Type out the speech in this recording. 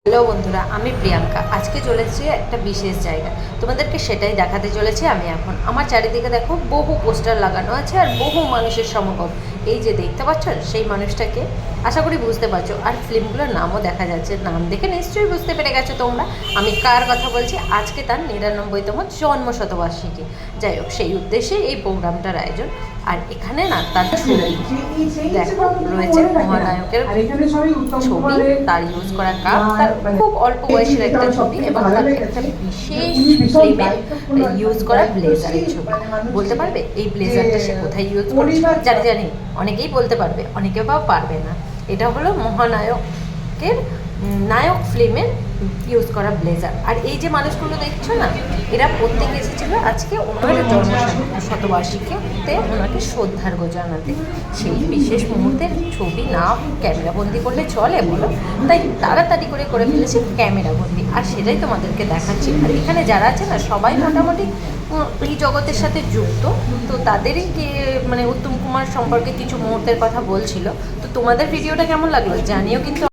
Hello বন্ধুরা, আমি প্রিয়াঙ্কা। আজকে চলেছি একটা বিশেষ জায়গা, তোমাদেরকে সেটাই দেখাতে চলেছি। আমি এখন আমার চারিদিকে দেখো বহু পোস্টার লাগানো আছে আর বহু মানুষের সমাগম। এই যে দেখতে পাচ্ছ সেই মানুষটাকে, আশা করি বুঝতে পারছো। আর ফিল্মগুলোর নামও দেখা যাচ্ছে, নাম দেখে নিশ্চয়ই বুঝতে পেরে গেছো তোমরা আমি কার কথা বলছি। আজকে তার ৯৯তম জন্মশতবার্ষিকী। যাই হোক, সেই উদ্দেশ্যে এই প্রোগ্রামটার আয়োজন। আর এখানে না তার ছবি দেখো রয়েছে, মহানায়কের ছবি, তার ইউজ করা কাপ, তার খুব অল্প বয়সের একটা ছবি এবং তার একটা বিশেষ ফিল্মে ইউজ করা ব্লেজারের ছবি। বলতে পারবে এই ব্লেজারটা সে কোথায় ইউজ করছে? জানি অনেকেই বলতে পারবে, অনেকে বা পারবে না। এটা হলো মহানায়কের নায়ক ফিল্মের ইউজ করা ব্লেজার। আর এই যে মানুষগুলো দেখছো না, এরা প্রত্যেকে এসেছিল আজকে ওনার জন্ম শতবার্ষিকীতে ওনাকে শ্রদ্ধার্ঘ্য জানাতে। সেই বিশেষ মুহূর্তের ছবি না ক্যামেরাবন্দি করলে চলে বলো, তাই তাড়াতাড়ি করে ফেলেছি ক্যামেরাবন্দি, আর সেটাই তোমাদেরকে দেখাচ্ছি। আর এখানে যারা আছে না, সবাই মোটামুটি এই জগতের সাথে যুক্ত। তো তাদেরই মানে উত্তম কুমার সম্পর্কে কিছু মুহূর্তের কথা বলছিল। তো তোমাদের ভিডিওটা কেমন লাগলো জানিও কিন্তু।